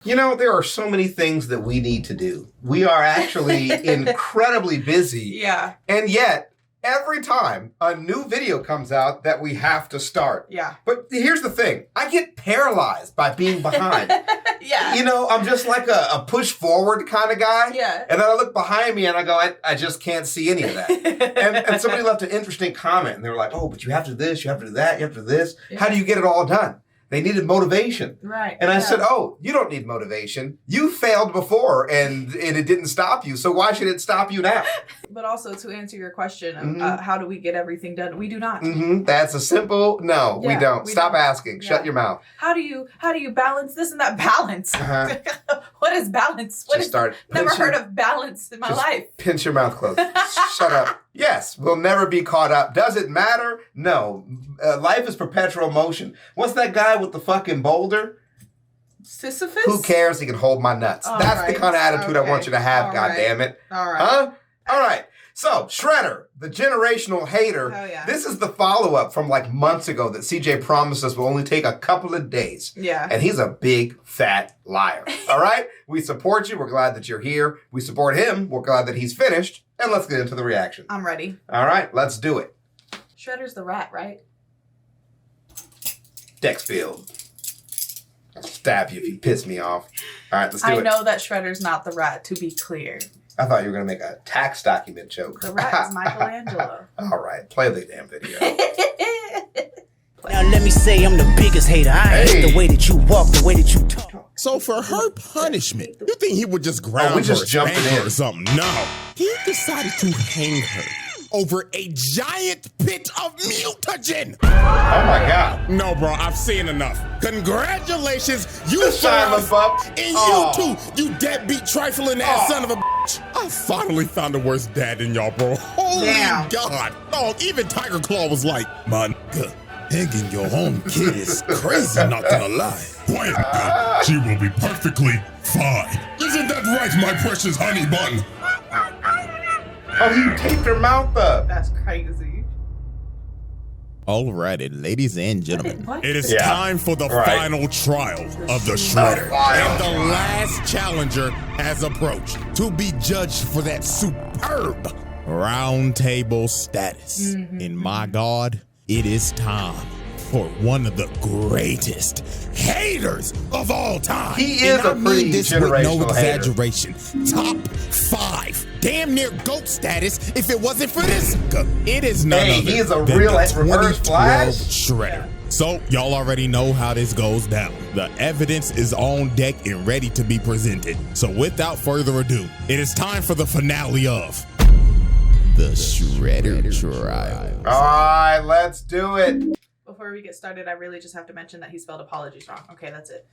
You know, there are so many things that we need to do. We are actually incredibly busy. Yeah. And yet, every time a new video comes out that we have to start. Yeah. But here's the thing. I get paralyzed by being behind. Yeah. You know, I'm just like a push forward kind of guy. Yeah. And then I look behind me and I go, I just can't see any of that. and somebody left an interesting comment and they were like, oh, but you have to do this, you have to do that, you have to do this. Yeah. How do you get it all done? They needed motivation. Right. And I said, oh, you don't need motivation. You failed before and it didn't stop you. So why should it stop you now? But also to answer your question, how do we get everything done? We do not. That's a simple no. We don't. Stop asking. Shut your mouth. How do you balance this and that? Balance. What is balance? Never heard of balance in my life. Pinch your mouth closed. Shut up. Yes, we'll never be caught up. Does it matter? No. Life is perpetual motion. What's that guy with the fucking boulder? Sisyphus? Who cares? He can hold my nuts. That's the kind of attitude I want you to have, goddammit. All right. Huh? All right. So, Shredder, the generational hater. Oh, yeah. This is the follow-up from like months ago that CJ promised us will only take a couple of days. Yeah. And he's a big, fat liar. All right? We support you. We're glad that you're here. We support him. We're glad that he's finished. And let's get into the reaction. I'm ready. All right. Let's do it. Shredder's the rat, right? Dexfield. I'll stab you if you piss me off. All right, let's do it. I know that Shredder's not the rat, to be clear. I thought you were going to make a tax document joke. The rat is Michelangelo. All right, play the damn video. Now let me say I'm the biggest hater. I hate the way that you walk, the way that you talk. So for her punishment, you think he would just ground her just jumping in or something? No. He decided to hang her over a giant pit of mutagen. Oh my God. No, bro, I've seen enough. Congratulations, you and you too, you deadbeat trifling ass son of a bitch. I finally found the worst dad in y'all, bro. Holy God. Oh, even Tiger Claw was like, man, hanging your own kid is crazy, not gonna lie. Quiet, she will be perfectly fine. Isn't that right, my precious honey bun? Oh, you taped her mouth up. That's crazy. Alrighty, ladies and gentlemen, it is time for the final trial of the Shredder. And the last challenger has approached to be judged for that superb round table status. And my God, it is time for one of the greatest haters of all time. He is a pretty generational with no exaggeration. Top 5. Damn near GOAT status if it wasn't for this. It is none other he is a than real the reverse Flash Shredder. So y'all already know how this goes down. The evidence is on deck and ready to be presented. So without further ado, it is time for the finale of the Shredder trial. All right, let's do it. Before we get started, I really just have to mention that he spelled apologies wrong. Okay, that's it.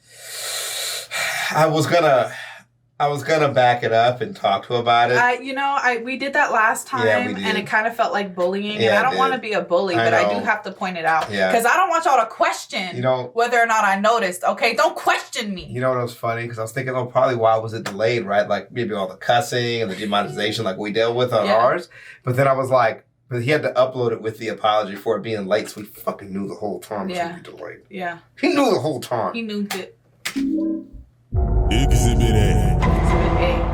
I was gonna back it up and talk to him about it. We did that last time, and it kind of felt like bullying. Yeah, and I don't want to be a bully, but I do have to point it out because I don't want y'all to question whether or not I noticed. Okay, don't question me. You know what was funny? Because I was thinking, probably why was it delayed, right? Like maybe all the cussing and the demonetization, like we dealt with on ours. But then I was like, but he had to upload it with the apology for it being late, so we fucking knew the whole time it was going to be delayed. Yeah. He knew the whole time. He knew it. Exhibit A. Exhibit A.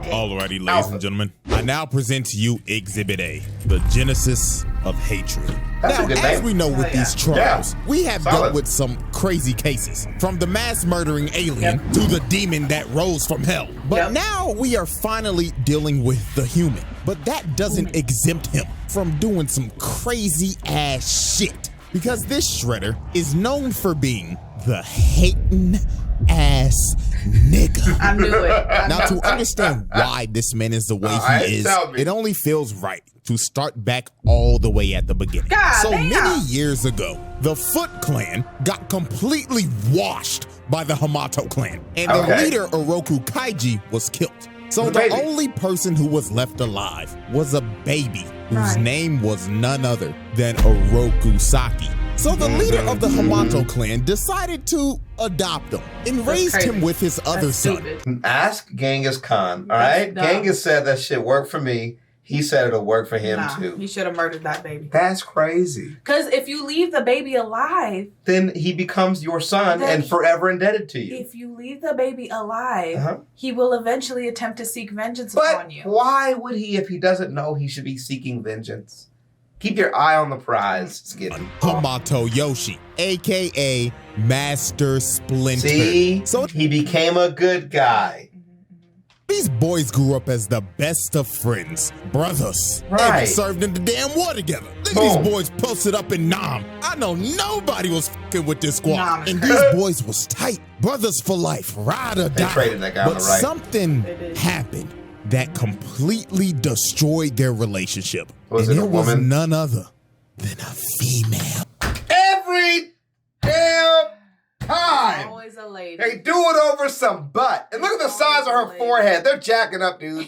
Alrighty, ladies and gentlemen, I now present to you Exhibit A, the genesis of hatred. That's a good as name. we know with these trials, we have dealt with some crazy cases, from the mass murdering alien to the demon that rose from hell. But now we are finally dealing with the human. But that doesn't exempt him from doing some crazy ass shit. Because this Shredder is known for being the hating ass nigga. I knew it. Now, to understand why this man is the way he is, it only feels right to start back all the way at the beginning. Many years ago, the Foot Clan got completely washed by the Hamato clan, and the leader, Oroku Kaiji, was killed. So the only person who was left alive was a baby whose name was none other than Oroku Saki. So the leader of the Hamato clan decided to adopt him and raised him with his other son. Ask Genghis Khan, all right? Genghis said that shit worked for me. He said it'll work for him too. He should have murdered that baby. That's crazy. Because if you leave the baby alive, then he becomes your son and forever indebted to you. If you leave the baby alive, he will eventually attempt to seek vengeance upon you. Why would he if he doesn't know he should be seeking vengeance? Keep your eye on the prize, Skitty. Hamato Yoshi, a.k.a. Master Splinter. See? So he became a good guy. These boys grew up as the best of friends, brothers. Right. They served in the damn war together. These boys posted up in Nam. I know nobody was fucking with this squad. And these boys was tight. Brothers for life, ride or die. They traded that guy on the right. Something happened that completely destroyed their relationship. Was it a woman? Was none other than a female. Every damn time. Always a lady. They do it over some butt. And look at the size of her forehead. They're jacking up, dude. Look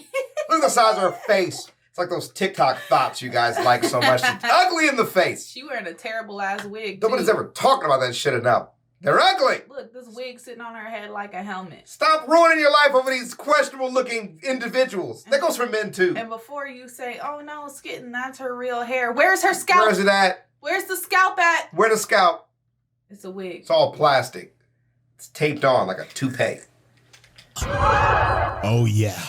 at the size of her face. It's like those TikTok thoughts you guys like so much. It's ugly in the face. She wearing a terrible ass wig. Nobody's ever talking about that shit enough. They're ugly. Look, this wig sitting on her head like a helmet. Stop ruining your life over these questionable looking individuals. That goes for men too. And before you say, oh no, Skittin', that's her real hair. Where's her scalp? Where's it at? Where's the scalp at? Where the scalp? It's a wig. It's all plastic. It's taped on like a toupee. Oh yeah.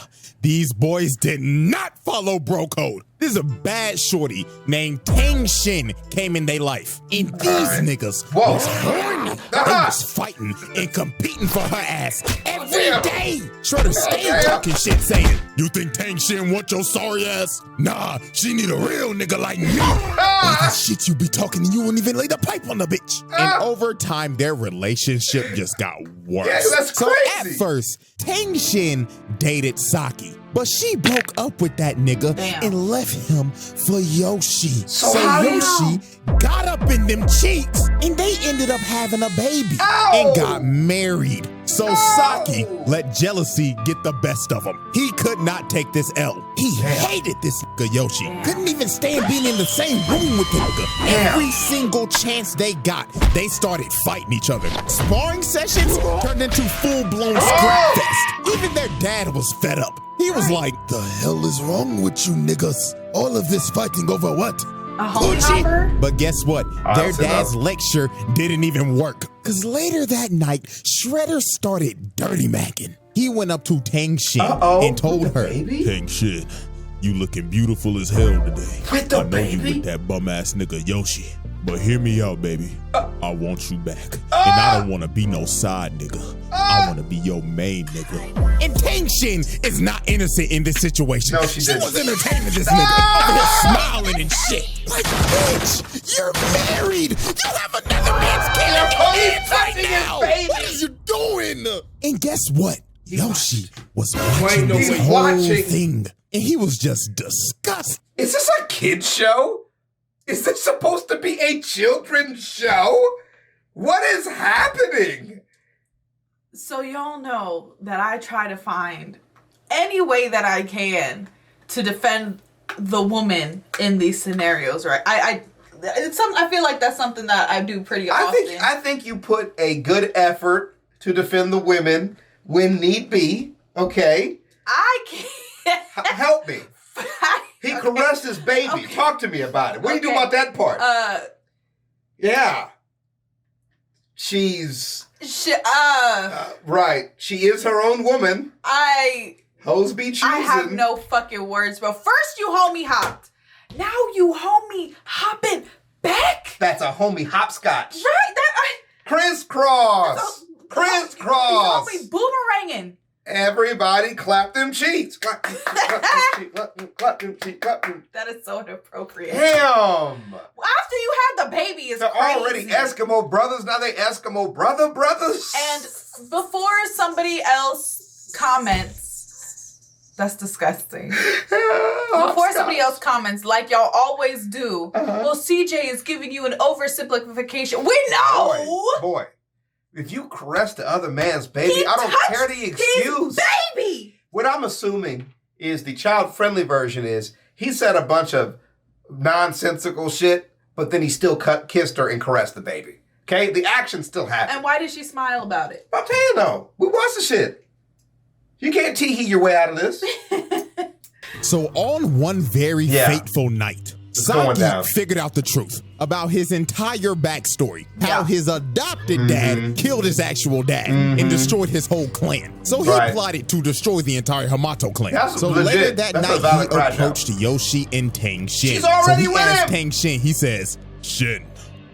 These boys did not follow bro code. This is a bad shorty named Tang Shin came in their life. And these niggas was horny. They was fighting and competing for her ass every day. Shorty stayed talking shit saying, you think Tang Shin want your sorry ass? Nah, she need a real nigga like me. All the shit you be talking and you won't even lay the pipe on the bitch. And over time, their relationship just got worse. Yeah, that's crazy. So at first, Tang Shin dated Saki. But she broke up with that nigga and left him for Yoshi. So Yoshi got up in them cheeks and they ended up having a baby and got married. So Saki let jealousy get the best of him. He could not take this L. He hated this nigga Yoshi. Couldn't even stand being in the same room with the nigga. Every single chance they got, they started fighting each other. Sparring sessions turned into full-blown scrap fest. Even their dad was fed up. He was like, the hell is wrong with you niggas? All of this fighting over what? But guess what? Their dad's lecture didn't even work. Cause later that night, Shredder started dirty macking. He went up to Tang Shin and told her, Tang Shin, you looking beautiful as hell today. I know you with that bum ass nigga Yoshi. But hear me out, baby. I want you back. And I don't want to be no side nigga. I want to be your main nigga. And Tang Shin is not innocent in this situation. No, she was entertaining this nigga. Over here smiling and shit. Like, bitch, you're married. You have another man's kid in your head right now. What is you doing? And guess what? Yoshi was watching this whole thing. And he was just disgusted. Is this a kid's show? Is this supposed to be a children's show? What is happening? So y'all know that I try to find any way that I can to defend the woman in these scenarios, right? I feel like that's something that I do pretty often. I think you put a good effort to defend the women when need be, okay? I can't. Help me. He caressed his baby. Okay. Talk to me about it. What do you do about that part? Yeah. She's... right. She is her own woman. Hoes be choosing. I have no fucking words, bro. First you homie hopped. Now you homie hopping back? That's a homie hopscotch. Right? Crisscross. Crisscross. Homie boomeranging. Everybody clap them cheeks. Clap them cheeks, clap them cheeks. That is so inappropriate. Damn. After you had the baby is They're crazy. already Eskimo brothers. Now they Eskimo brothers. And before somebody else comments, that's disgusting. Before somebody else comments, like y'all always do, well, CJ is giving you an oversimplification. We know. Boy. If you caress the other man's baby, I don't care the excuse. His baby! What I'm assuming is the child-friendly version is he said a bunch of nonsensical shit, but then he still kissed her and caressed the baby. Okay? The action still happened. And why did she smile about it? I'm telling you though. We watched the shit. You can't tee-hee your way out of this. So on one very fateful night, Saki figured out the truth about his entire backstory. How his adopted dad killed his actual dad and destroyed his whole clan. So he plotted to destroy the entire Hamato clan. So later that night, he approached Yoshi and Tang Shin. She's already with him! Tang Shin, he says, Shin,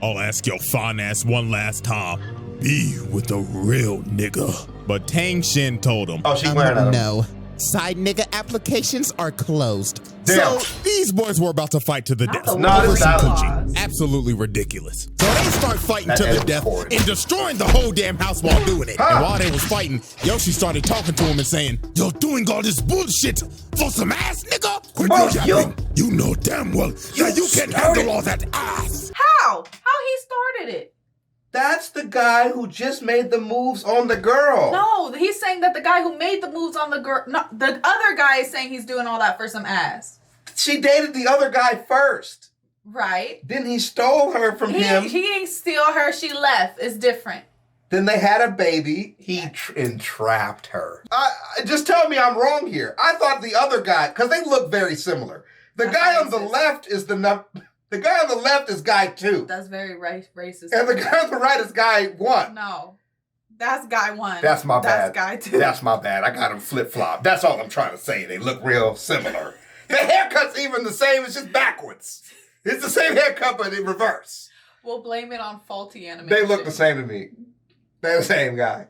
I'll ask your fine ass one last time. Be with a real nigga. But Tang Shin told him, no. Side nigga applications are closed. Damn. So these boys were about to fight to the death. Over some coochie. Absolutely ridiculous. So they start fighting to the death and destroying the whole damn house while doing it. And while they was fighting, Yoshi started talking to him and saying, you're doing all this bullshit for some ass, nigga? Quit yapping. You know damn well that you can't handle all that ass. How he started it? That's the guy who just made the moves on the girl. No, he's saying that the guy who made the moves on the girl, no, the other guy is saying he's doing all that for some ass. She dated the other guy first. Right. Then he stole her from him. He ain't steal her, she left. It's different. Then they had a baby. He entrapped her. Just tell me I'm wrong here. I thought the other guy, because they look very similar. The guy on the left is the guy on the left is guy 2. That's very racist. And the guy on the right is guy 1. No. That's guy 1. That's my bad. That's guy 2. That's my bad. I got them flip-flop. That's all I'm trying to say. They look real similar. The haircut's even the same. It's just backwards. It's the same haircut, but in reverse. We'll blame it on faulty animation. They look the same to me. They're the same guy.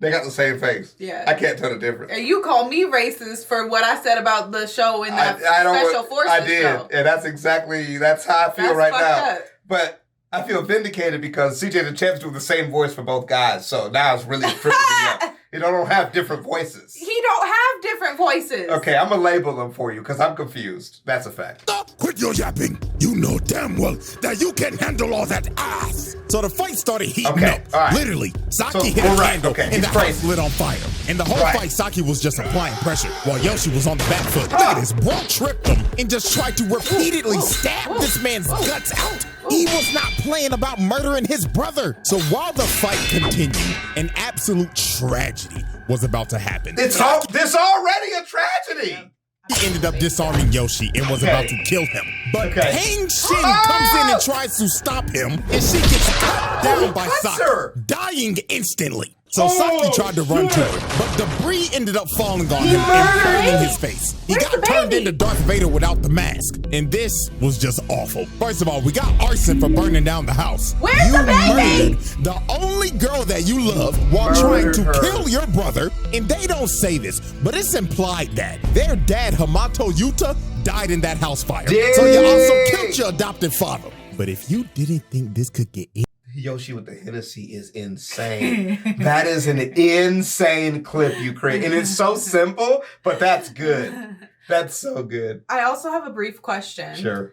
They got the same face. Yeah. I can't tell the difference. And you call me racist for what I said about the show in that Special Forces show. I did. And that's how I feel right now. Up. But I feel vindicated because CJ DaChamp's doing the same voice for both guys. So now it's really tripping me up. You don't have different voices. He don't have different voices. Okay, I'm going to label them for you because I'm confused. That's a fact. Quit your yapping. You know damn well that you can handle all that ass. So the fight started heating up. All right. Literally, Saki hit a candle and the house lit on fire. And the whole fight, Saki was just applying pressure while Yoshi was on the back foot. Look at this. Bro tripped him and just tried to repeatedly stab this man's guts out. He was not playing about murdering his brother. So while the fight continued, an absolute tragedy was about to happen. This already a tragedy. He ended up disarming Yoshi and was about to kill him. But Tang Shin comes in and tries to stop him, and she gets cut down by Saki, dying instantly. So Saki tried to run to her, but debris ended up falling on him and burning his face. He got turned into Darth Vader without the mask, and this was just awful. First of all, we got arson for burning down the house. Where's the baby? Murdered the only girl that you love while trying to kill your brother, and they don't say this, but it's implied that their dad, Hamato Yuta, died in that house fire. So you also killed your adopted father. But if you didn't think this could get Yoshi with the Hennessy is insane. That is an insane clip you create. And it's so simple, but that's good. That's so good. I also have a brief question. Sure.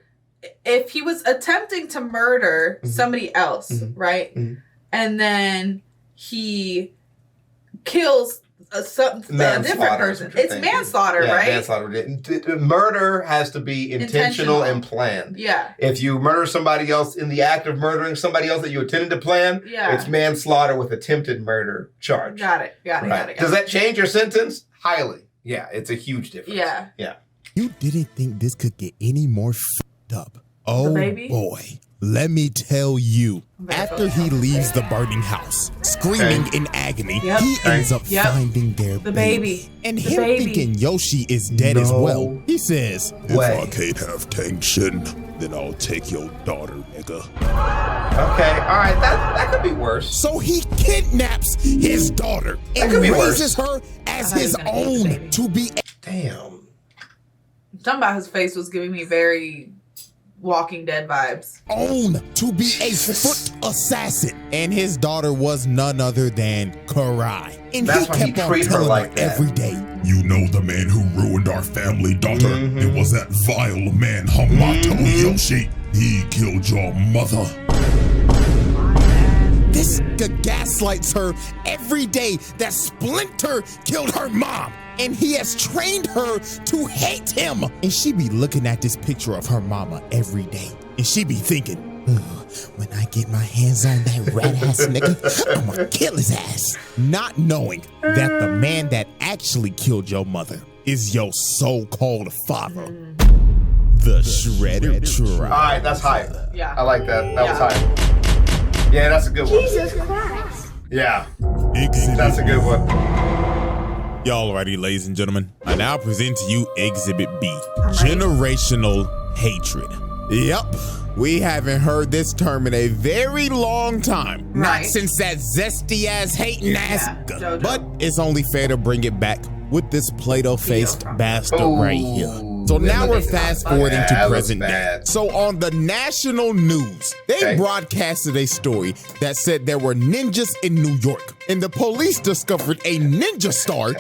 If he was attempting to murder somebody else, right? And then he kills a different person. It's manslaughter, right? Manslaughter. Murder has to be intentional and planned. Yeah. If you murder somebody else in the act of murdering somebody else that you intended to plan, it's manslaughter with attempted murder charge. Got it. Does that change your sentence? Highly. Yeah, it's a huge difference. Yeah. You didn't think this could get any more f***ed up. Oh, boy. Let me tell you, after he leaves the burning house, screaming in agony, he ends up finding their baby. And him thinking Yoshi is dead as well. He says, if I can't have Tang Shin, then I'll take your daughter, nigga. Okay, all right, that could be worse. So he kidnaps his daughter and raises her as his own to be... Damn. Something about his face was giving me very... Walking Dead vibes. Own to be a foot assassin. And his daughter was none other than Karai. And that's why he treat her like that every day. You know the man who ruined our family, daughter. It was that vile man, Hamato Yoshi. He killed your mother. This gaslights her every day that Splinter killed her mom. And he has trained her to hate him. And she be looking at this picture of her mama every day. And she be thinking, when I get my hands on that rat-ass nigga, I'm gonna kill his ass. Not knowing that the man that actually killed your mother is your so-called father, the Shredder Tribe. All right, that's hype. Yeah. I like that. That was hype. Yeah, that's a good one. Jesus Christ. Yeah, Exhibit that's a good one. Y'all ready, ladies and gentlemen? I now present to you Exhibit B, generational hatred. Yep, we haven't heard this term in a very long time. Not since that zesty ass hating ass. But it's only fair to bring it back with this Play-Doh-faced bastard right here. So now we're fast forwarding to present day. So on the national news, they broadcasted a story that said there were ninjas in New York, and the police discovered a ninja star.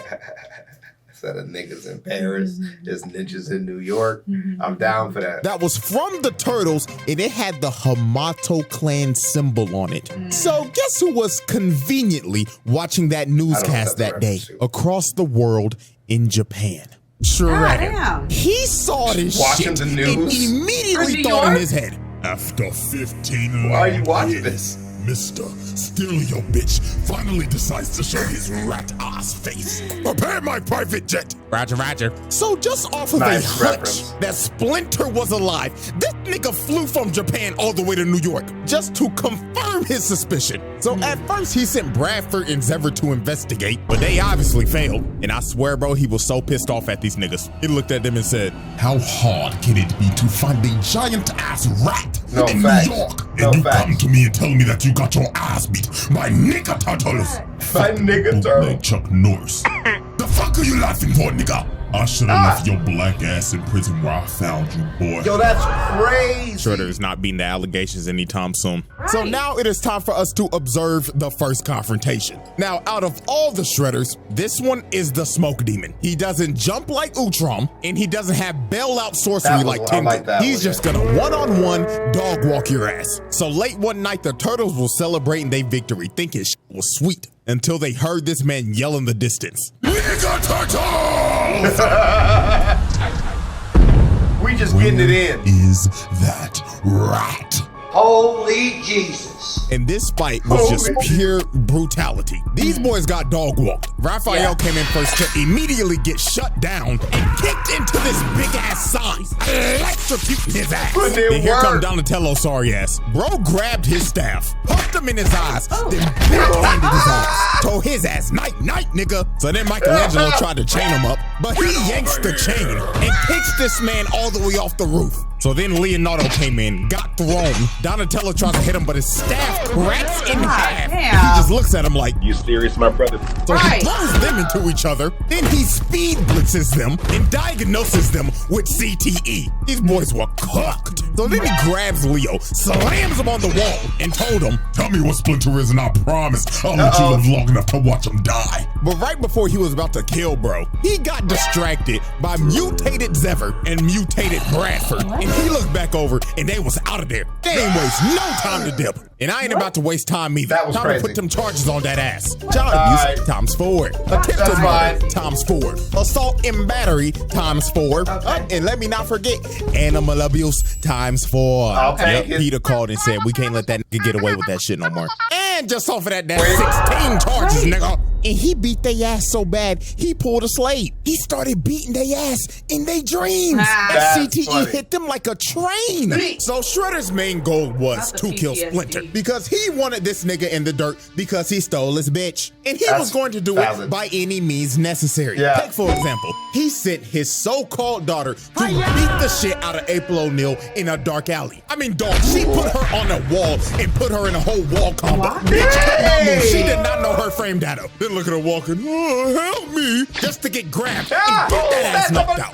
Instead of niggas in Paris, just ninjas in New York. I'm down for that. That was from the Turtles, and it had the Hamato clan symbol on it. So guess who was conveniently watching that newscast that day across the world in Japan? Shredder. He saw this shit and immediately thought in his head, after 15 Why are you watching this? Mr. Steelio bitch finally decides to show his rat ass face. Prepare my private jet. Roger, roger. So just off of a hunch that Splinter was alive, this nigga flew from Japan all the way to New York just to confirm his suspicion. So at first he sent Bradford and Zever to investigate, but they obviously failed. And I swear, bro, he was so pissed off at these niggas. He looked at them and said, how hard can it be to find a giant ass rat in New York? And you come to me and tell me that you got your ass beat by nigga turtles. By nigga turtles. Chuck Norris. The fuck are you laughing for, nigga? I should have left your black ass in prison where I found you, boy. Yo, that's crazy. Shredder is not beating the allegations anytime soon. So now it is time for us to observe the first confrontation. Now, out of all the Shredders, this one is the smoke demon. He doesn't jump like Utrom, and he doesn't have bailout sorcery like Tingle. He's just gonna one-on-one dog walk your ass. So late one night, the Turtles were celebrating their victory, thinking shit was sweet, until they heard this man yell in the distance. Nigga Turtles! We just getting it in. Is that rat? Holy Jesus. And this fight was just pure brutality. These boys got dog walked. Raphael came in first to immediately get shut down and kicked into this big ass sign, electrocuting his ass. Then here come Donatello, sorry ass. Bro grabbed his staff, pumped him in his eyes, then backhanded his ass. Told his ass, night, night, nigga. So then Michelangelo tried to chain him up, but he yanks the chain and kicks this man all the way off the roof. So then Leonardo came in, got thrown. Donatello tries to hit him, but his staff cracks in half. He just looks at him like, you serious, my brother? So he throws them into each other. Then he speed blitzes them and diagnoses them with CTE. These boys were cooked. So then he grabs Leo, slams him on the wall, and told him, tell me what Splinter is and I promise I'll let you live long enough to watch him die. But right before he was about to kill bro, he got distracted by mutated Zever and mutated Bradford. And he looked back over and they was out of there. They ain't waste no time to dip. And I ain't about to waste time either. That was time crazy. To put them charges on that ass. Child abuse times 4. Attempted murder times 4. Assault and battery times 4. And let me not forget, animal abuse times 4. I'll take it. Peter called and said, we can't let that nigga get away with that shit no more. And just off of that, that's 16 charges, nigga. And he beat their ass so bad, he pulled a slave. He started beating their ass in their dreams. That CTE hit them like a train. So Shredder's main goal was to kill Splinter because he wanted this nigga in the dirt because he stole his bitch. And he was going to do it by any means necessary. Take, for example, he sent his so-called daughter to beat the shit out of April O'Neil in a dark alley. I mean, dog, she put her on a wall and put her in a whole wall combo. Bitch, she did not know her frame data. Then look at her walking, oh, help me, just to get grabbed and get that ass knocked out.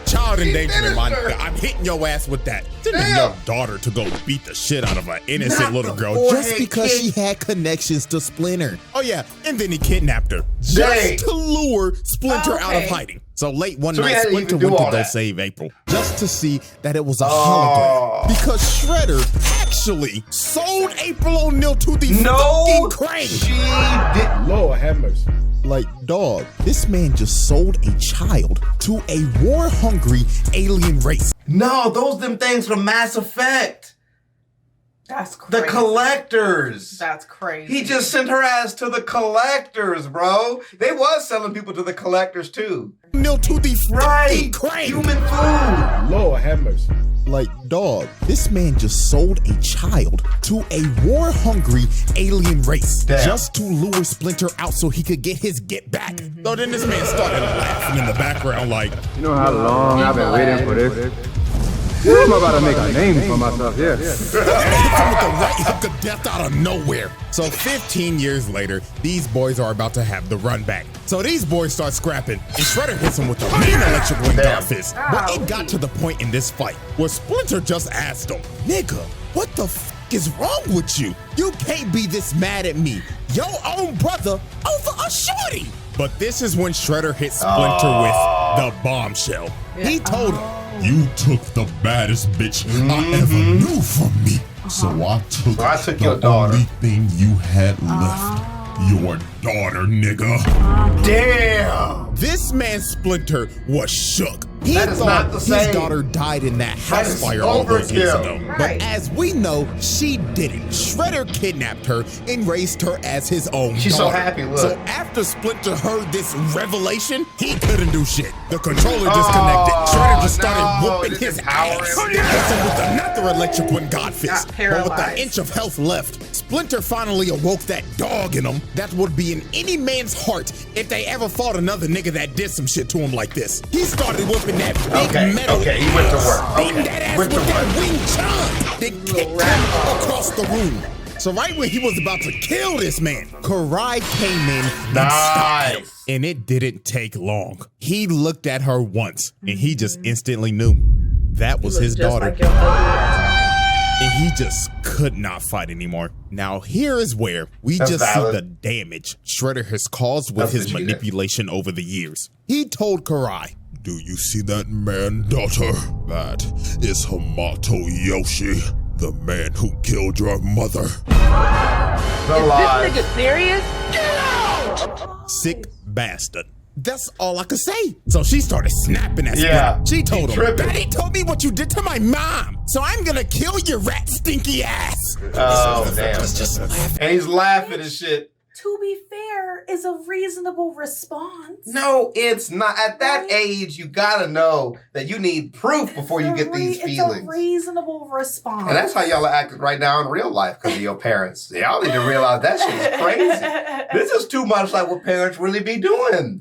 Child endangerment, my nigga. I'm hitting your ass with that. Sending your daughter to go beat the shit out of an innocent little girl just because she had connections to Splinter. Oh yeah, and then he kidnapped her just to lure Splinter out of hiding. So late one night, Splinter went to go save April just to see that it was a hologram because Shredder actually sold April O'Neil to the fucking crane. She did. Lord have mercy. Like, dog, this man just sold a child to a war-hungry alien race. No, those them things from Mass Effect. That's crazy. The collectors. That's crazy. He just sent her ass to the collectors, bro. They was selling people to the collectors too. Meal to the right. Crane. Human food. Lord have mercy. Like, dog, this man just sold a child to a war-hungry alien race just to lure Splinter out so he could get his get back. So then this man started laughing in the background like, you know how long I've been waiting for this? I'm about to make a name for myself, yeah. Hits him with the right hook of death out of nowhere. So 15 years later, these boys are about to have the run back. So these boys start scrapping, and Shredder hits him with the main electric wing dart fist. But it got to the point in this fight where Splinter just asked him, nigga, what the f is wrong with you? You can't be this mad at me, your own brother, over a shorty. But this is when Shredder hit Splinter with the bombshell. He told him, you took the baddest bitch I ever knew from me. So I took your daughter. Only thing you had left. Your daughter, nigga. Damn. This man Splinter was shook. He that is thought not the same. His daughter died in that house fire all those years ago. Right. But as we know, she didn't. Shredder kidnapped her and raised her as his own She's daughter. so happy, look. So after Splinter heard this revelation, he couldn't do shit. The controller disconnected. Shredder just started whooping his ass. He hits him with another electric one god fist. But with an inch of health left, Splinter finally awoke that dog in him that would be in any man's heart if they ever fought another nigga that did some shit to him like this. He started whooping that big metal. Okay, he went to work. Beating that ass with that wing chun. Then kicked him across the room. So right when he was about to kill this man, Karai came in and stopped him. And it didn't take long. He looked at her once and he just instantly knew that was his daughter. And he just could not fight anymore. Now here is where we see the damage Shredder has caused with his manipulation over the years. He told Karai, do you see that man, daughter? That is Hamato Yoshi, the man who killed your mother. Is this nigga serious? Get out! Sick bastard. That's all I could say. So she started snapping at Splinter. She told him, Daddy told me what you did to my mom, so I'm gonna kill your rat stinky ass. Oh, damn. And he's laughing and shit. To be fair, is a reasonable response. No, it's not. At that age, you gotta know that you need proof before you get these feelings. It's a reasonable response. And that's how y'all are acting right now in real life because of your parents. Y'all need to realize that shit is crazy. This is too much like what parents really be doing.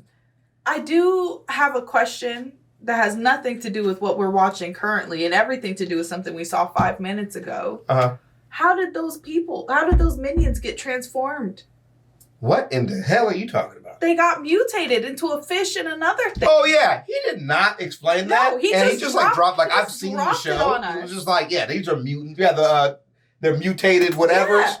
I do have a question that has nothing to do with what we're watching currently and everything to do with something we saw 5 minutes ago. How did those minions get transformed? What in the hell are you talking about? They got mutated into a fish and another thing. Oh yeah, he did not explain that. No, he just dropped like I've seen the show. He was just like, yeah, these are mutants. Yeah, they're mutated whatevers. Yeah.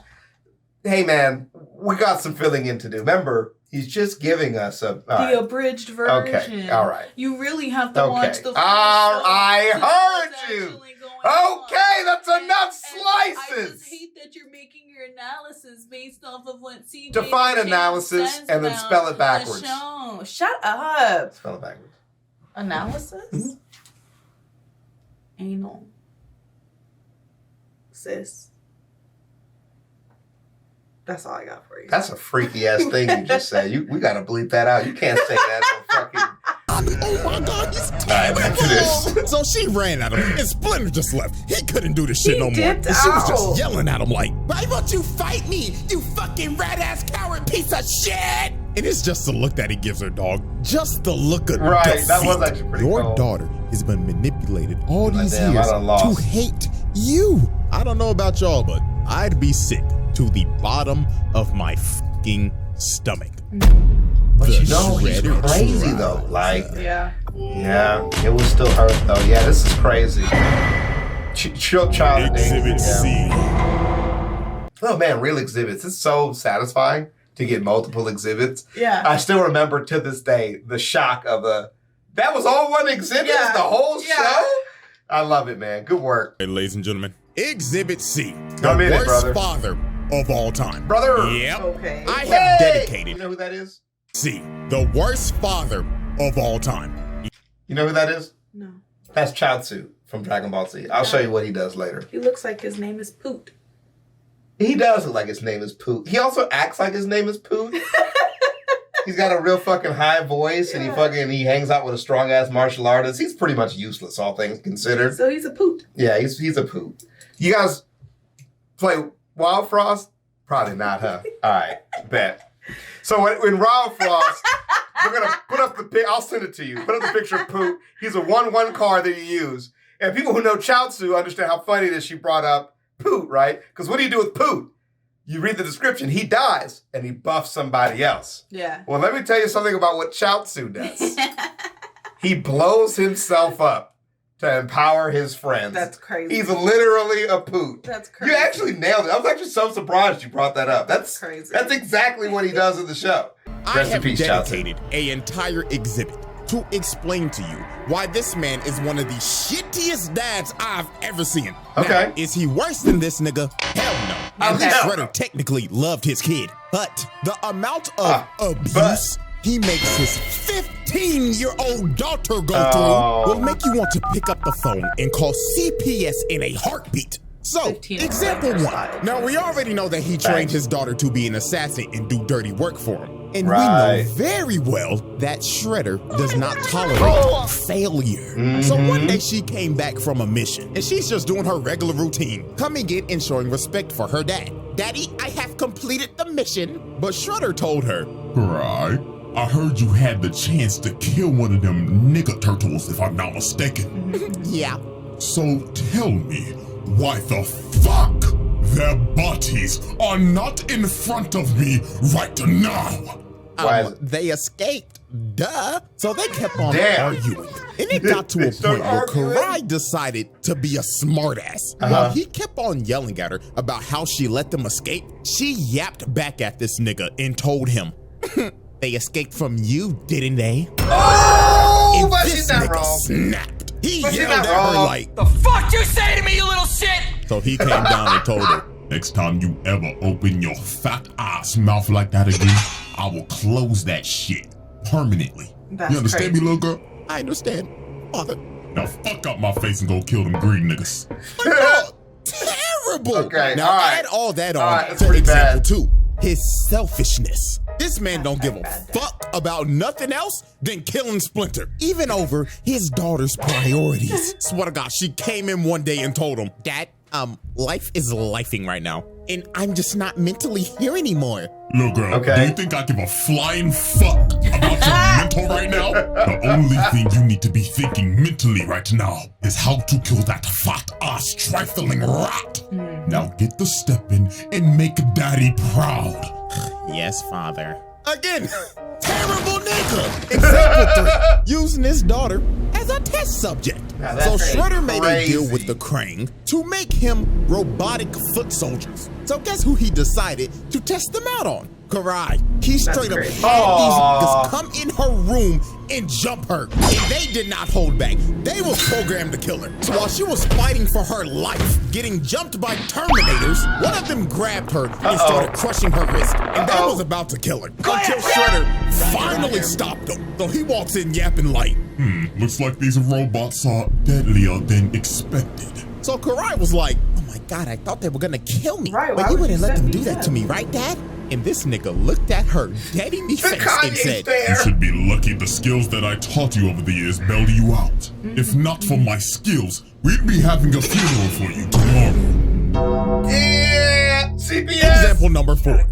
Hey man, we got some filling in to do. Remember, he's just giving us the abridged version. Okay, all right. You really have to watch the full show. I heard you. Okay, that's enough slices. I just hate that you're making your analysis based off of what CJ define analysis and then spell it backwards. Shut up. Spell it backwards. Analysis? Mm-hmm. Anal. Sis. That's all I got for you. That's a freaky ass thing you just said. We gotta bleep that out. You can't say that on fucking. Oh my God, he's terrible. So she ran at him, and Splinter just left. He couldn't do this shit no more. And she was just yelling at him like, why won't you fight me, you fucking rat-ass coward piece of shit? And it's just the look that he gives her, dog. Just the look of defeat. That was actually pretty cool. Your daughter has been manipulated all these years to hate you. I don't know about y'all, but I'd be sick to the bottom of my fucking stomach. But you know, he's crazy though. Like, yeah, it was still hurt though. Yeah, this is crazy. Child Exhibit C. Oh man, real exhibits. It's so satisfying to get multiple exhibits. Yeah. I still remember to this day the shock of that was all one exhibit? Yeah. The whole show? I love it, man. Good work. Hey, ladies and gentlemen, Exhibit C. The worst father of all time. Brother. Yep. Okay. I have dedicated. You know who that is? C. The worst father of all time. You know who that is? No. That's Chaozu from Dragon Ball Z. I'll show you what he does later. He looks like his name is Poot. He does look like his name is Poot. He also acts like his name is Poot. He's got a real fucking high voice, and he hangs out with a strong ass martial artist. He's pretty much useless, all things considered. So he's a Poot. Yeah, he's a Poot. You guys play Wild Frost? Probably not, huh? All right, bet. So in Wild Frost, we're gonna put up the pic. I'll send it to you. Put up the picture of Poot. He's a 1/1 card that you use, and people who know Chaozu understand how funny it is. She brought up Poot, right? Because what do you do with Poot? You read the description, he dies, and he buffs somebody else. Yeah. Well, let me tell you something about what Chaozu does. He blows himself up to empower his friends. That's crazy. He's literally a Poot. That's crazy. You actually nailed it. I was actually so surprised you brought that up. That's crazy. That's exactly what he does in the show. I have dedicated an entire exhibit to explain to you why this man is one of the shittiest dads I've ever seen. Okay. Now, is he worse than this nigga? Hell no. At least Shredder technically loved his kid. But the amount of abuse he makes his 15-year-old daughter go through will make you want to pick up the phone and call CPS in a heartbeat. So, example 1. Now, we already know that he trained his daughter to be an assassin and do dirty work for him. And we know very well that Shredder does not tolerate failure. So one day she came back from a mission, and she's just doing her regular routine, coming in and showing respect for her dad. Daddy, I have completed the mission. But Shredder told her, Karai, I heard you had the chance to kill one of them nigga turtles, if I'm not mistaken. Yeah. So tell me, why the fuck their bodies are not in front of me right now? They escaped, duh. So they kept on arguing. And it got to a point where Karai decided to be a smartass. While he kept on yelling at her about how she let them escape, she yapped back at this nigga and told him, they escaped from you, didn't they? Oh, and but this she's not nigga wrong. snapped. He But she's yelled not at her wrong. like, The fuck you say to me, you little shit? so he came down and told her, Next time you ever open your fat ass mouth like that again, I will close that shit permanently. That's you understand crazy. me, little girl? I understand, father. Now fuck up my face and go kill them green niggas. Terrible. Okay, now all right. add all that All on right, that's to pretty example bad. 2. His selfishness. This man don't give a fuck about nothing else than killing Splinter, even over his daughter's priorities. Swear to God, she came in one day and told him, Dad, life is lifing right now, and I'm just not mentally here anymore. Little girl, do you think I give a flying fuck about your mental right now? The only thing you need to be thinking mentally right now is how to kill that fat ass trifling rat. Now get the step in and make daddy proud. Yes, father. Again, terrible nigga. Example 3, using his daughter as a test subject. So Shredder made a deal with the Krang to make him robotic foot soldiers. So guess who he decided to test them out on? Karai. He straight up had these niggas come in her room and jump her. And they did not hold back. They was programmed to kill her. So while she was fighting for her life, getting jumped by Terminators, one of them grabbed her and started crushing her wrist. And they was about to kill her. Until Shredder finally stopped him. So he walks in yapping like, looks like these robots are deadlier than expected. So Karai was like, oh my God, I thought they were gonna kill me. Right, but you wouldn't let them do that to me, right, Dad? And this nigga looked at her dead in the face and said, You should be lucky the skills that I taught you over the years bailed you out. If not for my skills, we'd be having a funeral for you tomorrow. Yeah, CPS. Example number 4.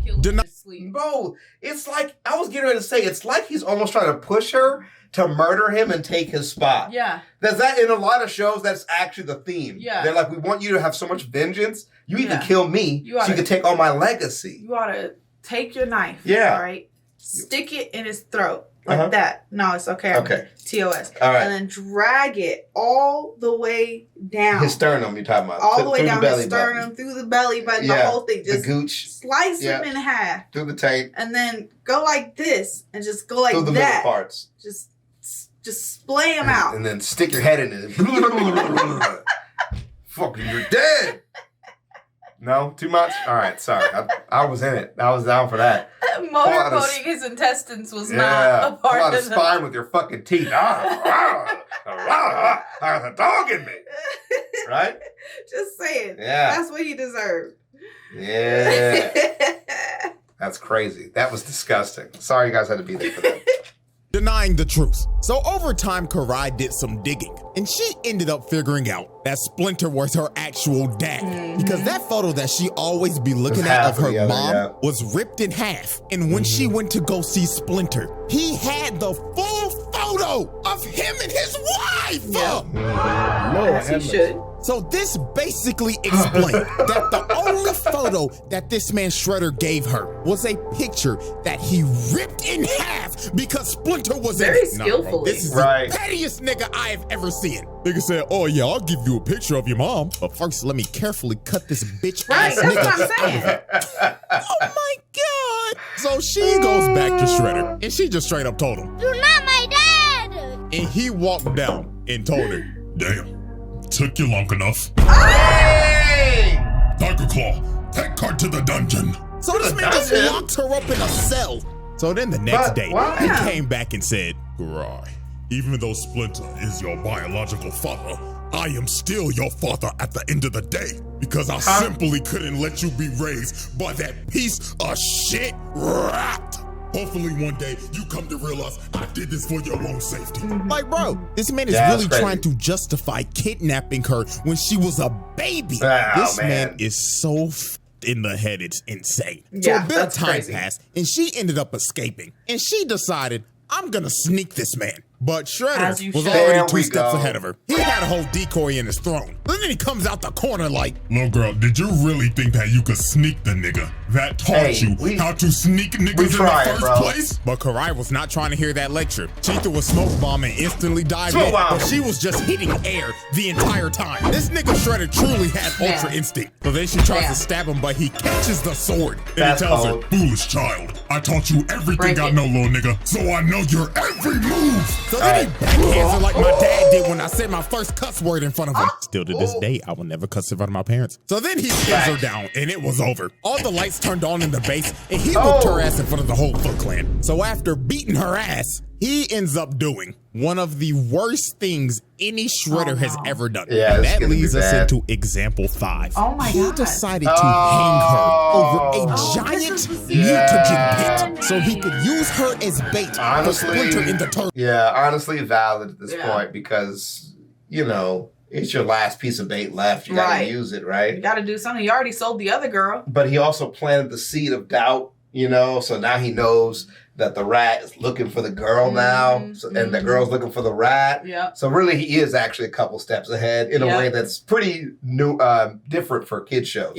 Bro, it's like, I was getting ready to say, it's like he's almost trying to push her to murder him and take his spot. Yeah. There's that in a lot of shows, that's actually the theme. Yeah. They're like, we want you to have so much vengeance, you either kill me so you can take all my legacy. You ought to take your knife. Yeah. All right. Stick it in his throat. Like that. No, it's okay. Okay. TOS. All right. And then drag it all the way down. His sternum, you're talking about. All the way down his belly sternum, button. through the belly button, the whole thing. Just the gooch. slice him in half. Through the tape. And then go like this. And just go like through the that. middle parts. Just splay him out. And then stick your head in it. Fucking, you're dead. No? Too much? All right, sorry. I was in it. I was down for that. Motorboating his intestines was not a part of of the spine with your fucking teeth. I got a dog in me. Right? Just saying. Yeah. That's what he deserved. Yeah. That's crazy. That was disgusting. Sorry you guys had to be there for that. Denying the truth. So over time, Karai did some digging, and she ended up figuring out that Splinter was her actual dad. Because that photo that she always be looking at of her mom was ripped in half. And when she went to go see Splinter, he had the full photo of him and his wife. As he should. So this basically explained that the only photo that this man Shredder gave her was a picture that he ripped in half because Splinter was very skillfully. This is the pettiest nigga I have ever seen. Nigga said, "Oh yeah, I'll give you a picture of your mom, but first let me carefully cut this bitch ass nigga." That's what I'm saying. Oh my god! So she goes back to Shredder, and she just straight up told him, "You're not my dad." And he walked down and told her, "Damn. Took you long enough." Hey! Tiger Claw, take her to the dungeon. So this man just locked her up in a cell. So then the next day, he came back and said, "Karai, even though Splinter is your biological father, I am still your father at the end of the day because I simply couldn't let you be raised by that piece of shit rat. Hopefully one day you come to realize I did this for your own safety." Like, bro, this man is really trying to justify kidnapping her when she was a baby. This man is so in the head, it's insane. So a bit of time passed, and she ended up escaping. And she decided, I'm gonna sneak this man. But Shredder was already 2 steps ahead of her. He had a whole decoy in his throne. Then he comes out the corner like, "Little girl, did you really think that you could sneak the nigga? That taught you how to sneak niggas in the first place?" But Karai was not trying to hear that lecture. She threw a smoke bomb and instantly dived in, but she was just hitting air the entire time. This nigga Shredder truly had ultra instinct. So then she tries to stab him, but he catches the sword. And he tells her, "Foolish child, I taught you everything I know, little nigga, so I know your every move." So then he backhands her like my dad did when I said my first cuss word in front of him. Still to this day, I will never cuss in front of my parents. So then he pins her down, and it was over. All the lights turned on in the base, and he whooped her ass in front of the whole Foot Clan. So after beating her ass, he ends up doing one of the worst things any Shredder has ever done. And that leads us into example 5. Oh my God. He decided to hang her over a giant mutagen pit so he could use her as bait for Splinter in the turtle. Yeah, honestly valid at this point because, you know, it's your last piece of bait left. You gotta use it, right? You gotta do something. You already sold the other girl. But he also planted the seed of doubt, you know, so now he knows that the rat is looking for the girl now, and the girl's looking for the rat. So really, he is actually a couple steps ahead in a way that's pretty new, different for kid shows.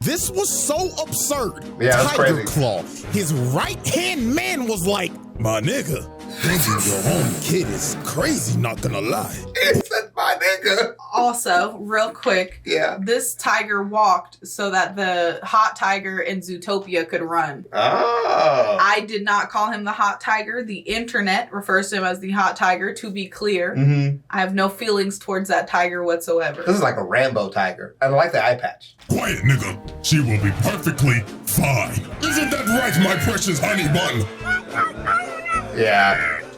This was so absurd. That's Tiger crazy. Claw, his right-hand man was like, "My nigga, thinking your own kid is crazy, not gonna lie." He said, "My nigga." Also, real quick, this tiger walked so that the hot tiger in Zootopia could run. I did not call him the hot tiger. The internet refers to him as the hot tiger, to be clear. I have no feelings towards that tiger whatsoever. This is like a Rambo tiger. I like the eye patch. "Quiet, nigga. She will be perfectly fine. Isn't that right, my precious honey bun?"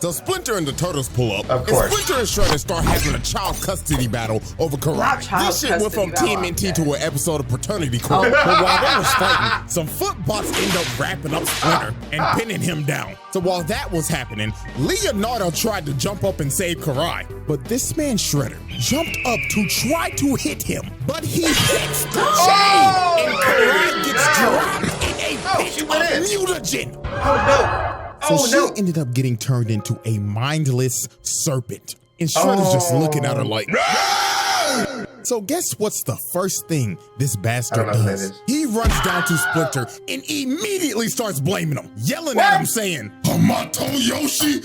So Splinter and the Turtles pull up. Of course. And Splinter and Shredder start having a child custody battle over Karai. This shit went from TMNT to an episode of Paternity Court. But while they was fighting, some foot bots end up wrapping up Splinter and pinning him down. So while that was happening, Leonardo tried to jump up and save Karai. But this man Shredder jumped up to try to hit him. But he hits the chain! And Karai gets dropped in a pit of mutagen! So she ended up getting turned into a mindless serpent. And Shredder's just looking at her like, "No!" So guess what's the first thing this bastard does? He runs down to Splinter and immediately starts blaming him, yelling at him saying, "Hamato Yoshi,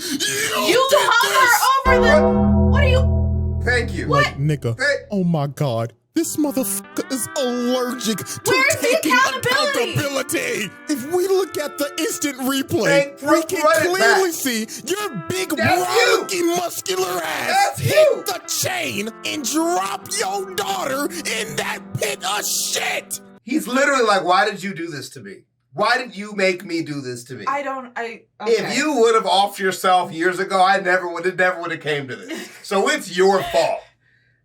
you hung her over the... What are you... Thank you. Like, nigga, oh my God. This motherfucker is allergic to taking accountability. If we look at the instant replay, we can clearly see your big, rocky, muscular ass hit the chain and drop your daughter in that pit of shit. He's literally like, "Why did you do this to me? Why did you make me do this to me?" Okay. If you would have offed yourself years ago, it never would have came to this. So it's your fault.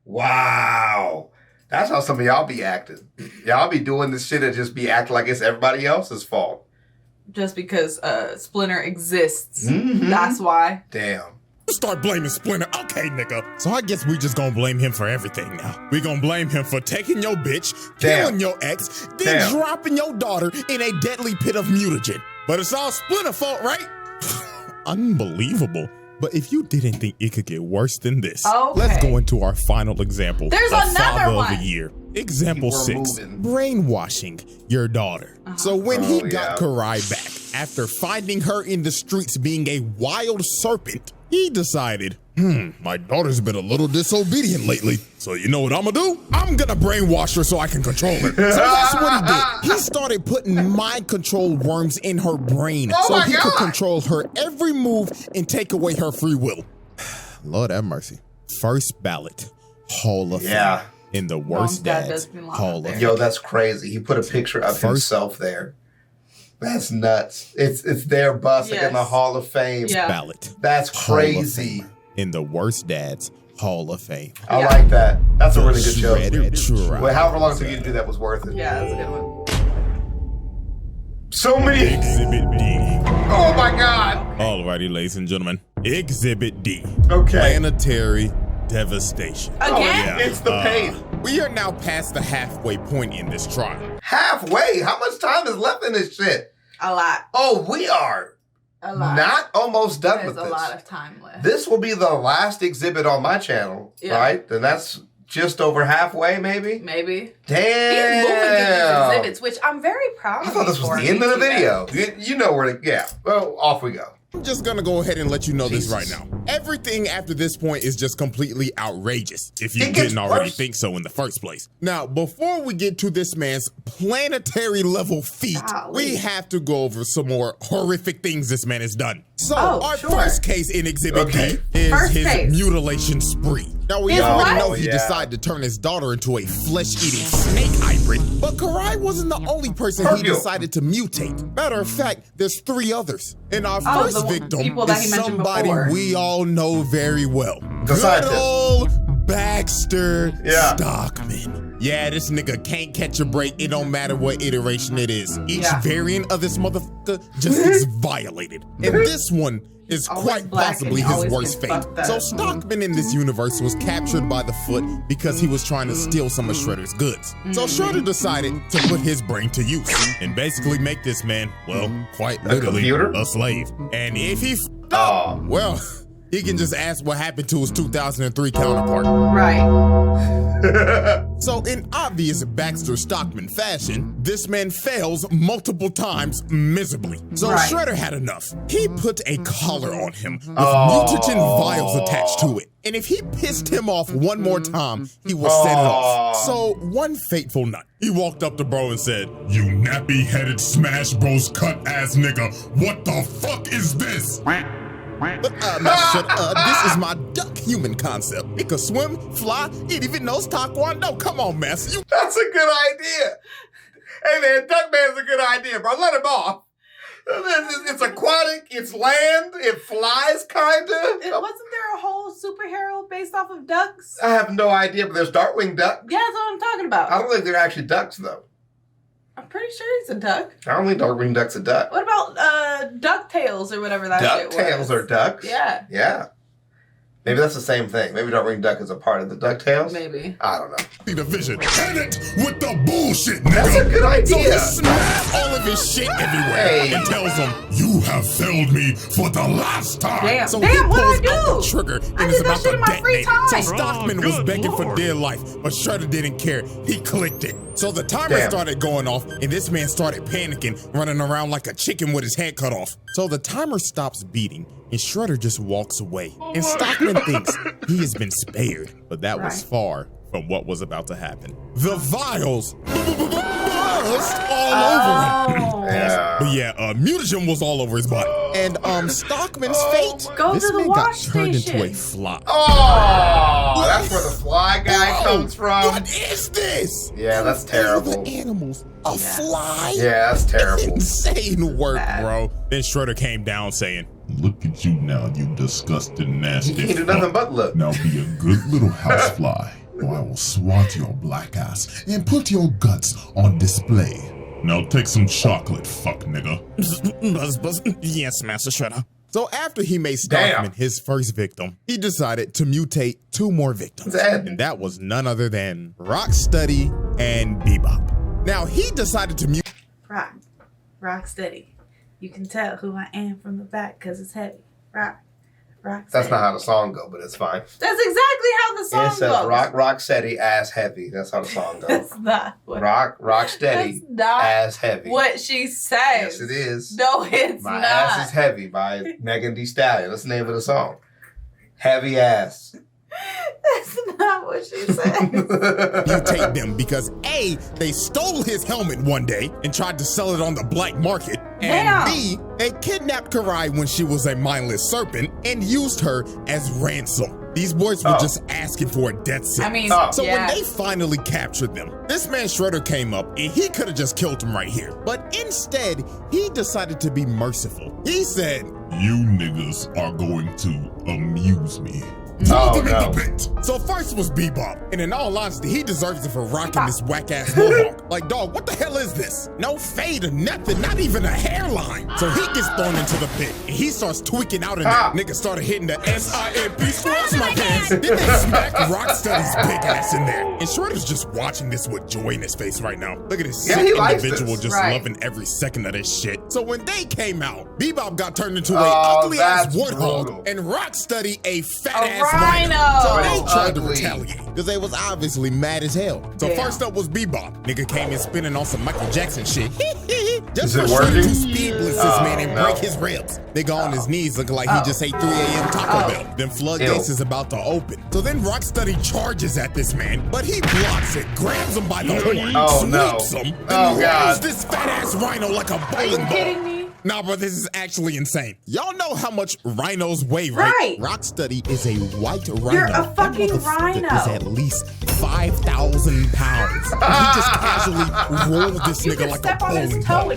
Wow. That's how some of y'all be acting. Y'all be doing this shit and just be acting like it's everybody else's fault. Just because Splinter exists. That's why. Damn. Start blaming Splinter. Okay, nigga. So I guess we just gonna blame him for everything now. We gonna blame him for taking your bitch, killing your ex, then dropping your daughter in a deadly pit of mutagen. But it's all Splinter's fault, right? Unbelievable. But if you didn't think it could get worse than this, let's go into our final example. There's another Father one. of the Year. Example 6, brainwashing your daughter. So when he got Karai back, after finding her in the streets being a wild serpent, he decided, my daughter's been a little disobedient lately. So you know what I'm gonna do? I'm gonna brainwash her so I can control her. So that's what he did. He started putting mind control worms in her brain so he could control her every move and take away her free will. Lord have mercy. First ballot, Hall of Fame. In the worst dads Hall of Fame. Yo, that's crazy. He put a picture of himself there. That's nuts. It's their bus in the Hall of Fame. Ballot. That's crazy. In the worst dads Hall of Fame. I like that. That's a really good show. Well, however long it took you to do that was worth it. Yeah, that's a good one. So many. Exhibit D. Oh my God. Alrighty, ladies and gentlemen. Exhibit D. Okay. Planetary devastation. Again? It's the pain. We are now past the halfway point in this trial. Halfway? How much time is left in this shit? A lot. Oh, we are not almost done with this. There's a lot of time left. This will be the last exhibit on my channel, right? Then that's just over halfway, maybe? Maybe. Damn. He's moving through these exhibits, which I'm very proud of. I thought this was the end of the video. You know where to, well, off we go. I'm just gonna go ahead and let you know this right now. Everything after this point is just completely outrageous, if you didn't already think so in the first place. Now, before we get to this man's planetary level feat, we have to go over some more horrific things this man has done. So, our first case in Exhibit D is his mutilation spree. Now, we already know he decided to turn his daughter into a flesh-eating snake hybrid, but Karai wasn't the only person he decided to mutate. Matter of fact, there's 3 others. And our first victim is somebody we all know very well. Good old Baxter Stockman. Yeah, this nigga can't catch a break. It don't matter what iteration it is. Each variant of this motherfucker just gets violated. And this one is quite possibly his worst fate. So Stockman in this universe was captured by the Foot because he was trying to steal some of Shredder's goods. So Shredder decided to put his brain to use and basically make this man, well, quite literally a slave. And if he well, he can just ask what happened to his 2003 counterpart. Right. So in obvious Baxter Stockman fashion, this man fails multiple times miserably. So Shredder had enough. He put a collar on him with mutagen vials attached to it. And if he pissed him off one more time, he will set it off. So one fateful night, he walked up to bro and said, "You nappy-headed Smash Bros cut-ass nigga, what the fuck is this?" But Master, this is my duck human concept. It can swim, fly, it even knows Taekwondo. Come on, Master. That's a good idea. Hey man, Duckman's a good idea, bro. Let him off. It's aquatic, it's land, it flies, kinda. Wasn't there a whole superhero based off of ducks? I have no idea, but there's Darkwing Duck. Yeah, that's what I'm talking about. I don't think they're actually ducks, though. I'm pretty sure he's a duck. I don't think Darkwing Duck's a duck. What about DuckTales or whatever that shit was? DuckTales are ducks? Yeah. Yeah. Maybe that's the same thing. Maybe Darkwing Duck is a part of the DuckTales? Maybe. I don't know. The vision. Hit it with the bullshit, nigga. That's a good idea. So he snaps all of his shit everywhere and tells him, "You have failed me for the last time." Damn, so damn, he what'd pulls I out do? the trigger I and did is that about shit to in my free detonate. So time. Stockman was begging for dear life, but Shredder didn't care. He clicked it. So the timer started going off, and this man started panicking, running around like a chicken with his head cut off. So the timer stops beating, and Shredder just walks away. And Stockman thinks he has been spared, but that was far from what was about to happen. The vials burst all over him. But yeah, mutagen was all over his body. And Stockman's fate, this man got turned into a fly. Oh, that's where the fly guy comes from. What is this? Yeah, that's terrible. The animals, a fly? Yeah, that's terrible. Insane work, bro. Then Shredder came down saying, "Look at you now, you disgusting nasty You can't do nothing but look. Now be a good little housefly or I will swat your black ass and put your guts on display. Now take some chocolate, fuck nigga. Buzz. Yes, Master Shredder. So after he made Scarfman his first victim, he decided to mutate 2 more victims. And that was none other than Rocksteady and Bebop. Now he decided to mutate Rocksteady. You can tell who I am from the back because it's heavy. Rocksteady. That's not how the song goes, but it's fine. That's exactly how the song goes. It says rock steady, ass heavy. That's how the song goes. That's not what rock steady, ass heavy. What she says. Yes, it is. No, it's My not. Ass is Heavy by Megan Thee Stallion. That's the name of the song. Heavy ass. That's not what she said. Mutate them because A, they stole his helmet one day and tried to sell it on the black market. And B, they kidnapped Karai when she was a mindless serpent and used her as ransom. These boys were just asking for a death sentence. When they finally captured them, this man Shredder came up and he could have just killed him right here. But instead, he decided to be merciful. He said, "You niggas are going to amuse me." So first was Bebop, and in all honesty, he deserves it for rocking this whack-ass mohawk. Like, dog, what the hell is this? No fade or nothing, not even a hairline. So he gets thrown into the pit, and he starts tweaking out in there. Niggas started hitting the SIMP squats my pants. Then they smacked Rocksteady's big ass in there. And Shredder's just watching this with joy in his face right now. Look at this sick individual just loving every second of this shit. So when they came out, Bebop got turned into a ugly-ass warthog, and Rocksteady a fat-ass rhino. So they tried to retaliate because they was obviously mad as hell. So first up was Bebop. Nigga came in spinning on some Michael Jackson shit. Just for Shredder to speed blitz this man and break his ribs. Nigga on his knees looking like he just ate 3 a.m. Taco Bell. Then floodgates is about to open. So then Rocksteady charges at this man, but he blocks it, grabs him by the horn, sweeps him, and rolls this fat ass rhino like a bowling ball. Nah, bro, this is actually insane. Y'all know how much rhinos weigh, right? Rocksteady is a white rhino. You're a fucking rhino. Is at least 5,000 pounds. He just casually rolled this nigga like a bowling ball. So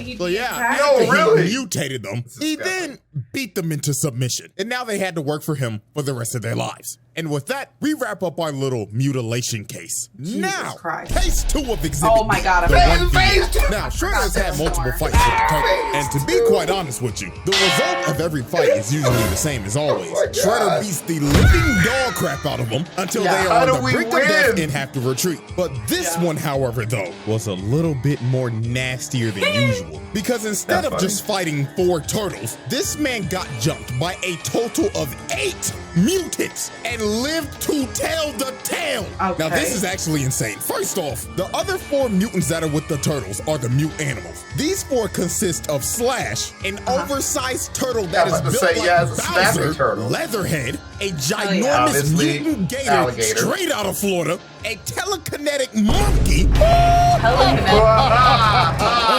he mutated them. He then beat them into submission. And now they had to work for him for the rest of their lives. And with that, we wrap up our little mutilation case. Now, case 2 of Exhibit Oh my God, Now, Shredder's had multiple fights with the turtle. And to be quite honest with you, the result of every fight is usually the same as always. Shredder beats the living dog crap out of them until they are on the brink of death and have to retreat. But this one, however, though, was a little bit more nastier than usual. Because instead of just fighting 4 turtles, this man got jumped by a total of 8 mutants and lived to tell the tale. Now, this is actually insane. First off, the other 4 mutants that are with the turtles are the mute animals. These 4 consist of Slash, an oversized turtle that is built like Bowser, Leatherhead, a ginormous mutant gator straight out of Florida, a telekinetic monkey,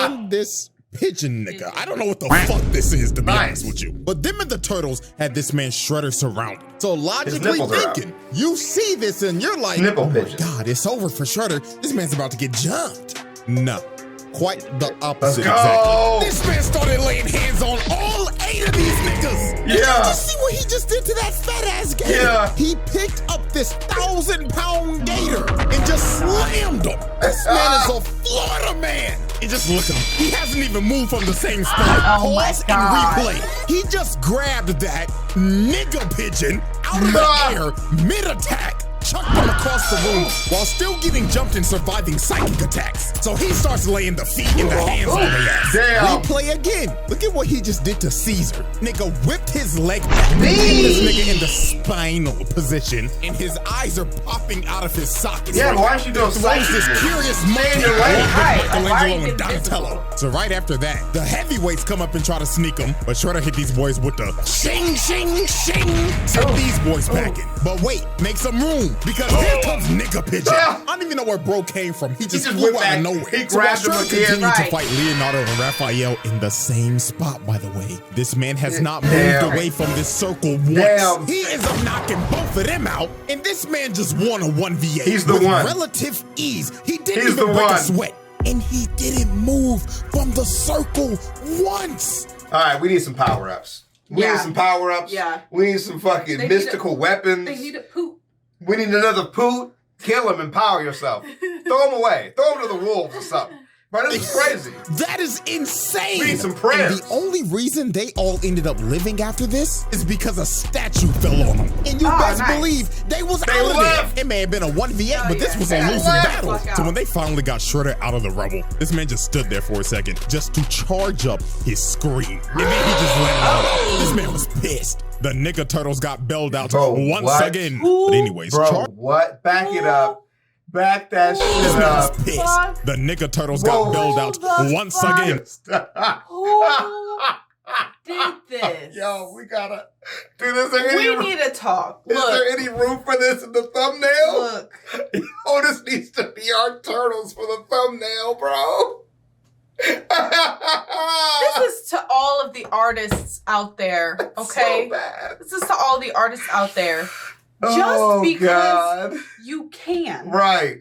and this pigeon nigga. I don't know what the fuck this is, to be honest with you. But them and the turtles had this man Shredder surrounded. So logically thinking, you see this and you're like, oh my God, it's over for Shredder. This man's about to get jumped. No. Quite the opposite, exactly. This man started laying hands on all 8 of these niggas. Did you just see what he just did to that fat ass gator? He picked up this 1,000-pound gator and just slammed him. This man is a Florida man. And just look at him. He hasn't even moved from the same spot. Pause and replay. He just grabbed that nigga pigeon out of the air mid-attack, chucked him across the room while still getting jumped and surviving psychic attacks. So he starts laying the feet and the hands on the ass. Replay again. Look at what he just did to Caesar. Nigga whipped his leg back, this nigga in the spinal position, and his eyes are popping out of his sockets. Why is you doing this curious monkey Michelangelo and Donatello. So right after that, the heavyweights come up and try to sneak him, but Shredder hit these boys with the shing, shing, shing. Send these boys packing. But wait, make some room. Because here comes Nigga Pigeon. I don't even know where bro came from. He just flew out of nowhere. He grabbed him again. Continued to fight Leonardo and Raphael in the same spot, by the way. This man has not moved away from this circle once. He ends up knocking both of them out, and this man just won a 1v8. He's the one. Relative ease. He didn't even break a sweat. And he didn't move from the circle once. All right, we need some power-ups. We need some power-ups. We need some fucking mystical weapons. They need a poop. We need another poot. Kill him, empower yourself. Throw him away. Throw him to the wolves or something. Bro, this is crazy. That is insane. We need some prayers. And the only reason they all ended up living after this is because a statue fell on them. And you best believe they was out of there. It may have been a 1v8, but this was a losing battle. So when they finally got shredded out of the rubble, this man just stood there for a second just to charge up his scream. And then he just let it out. This man was pissed. The nigga turtles got bailed out once again. But anyways, what? Back it up. Back that shit up. Pissed. The nigga turtles got bailed out once again. Who did this? Yo, we gotta do this. We need to talk. Is there any room for this in the thumbnail? Look. Oh, this needs to be our turtles for the thumbnail, bro. This is to all of the artists out there, okay? So bad. This is to all the artists out there. Just because you can. Right.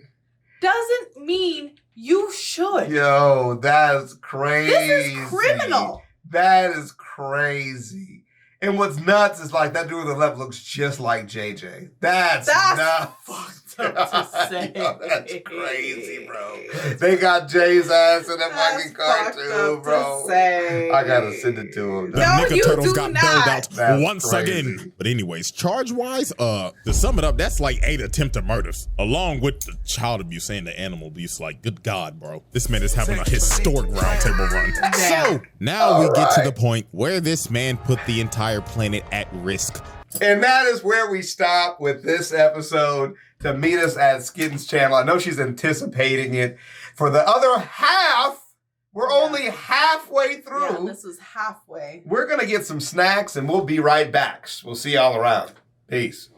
Doesn't mean you should. Yo, that is crazy. This is criminal. That is crazy. And what's nuts is like that dude on the left looks just like JJ. That's nuts. Fucked up to say. Yo, that's crazy, bro. They got Jay's ass in that fucking cartoon, bro. I gotta send it to him. The nigga turtles got bailed out once again. But anyways, charge-wise, to sum it up, that's like 8 attempted murders, along with the child abuse and the animal abuse. Like, good God, bro. This man is having a historic roundtable run. So, now we get to the point where this man put the entire planet at risk. And that is where we stop with this episode. To meet us at Skidden's channel. I know she's anticipating it. For the other half, we're only halfway through. Yeah, this is halfway. We're going to get some snacks and we'll be right back. We'll see y'all around. Peace.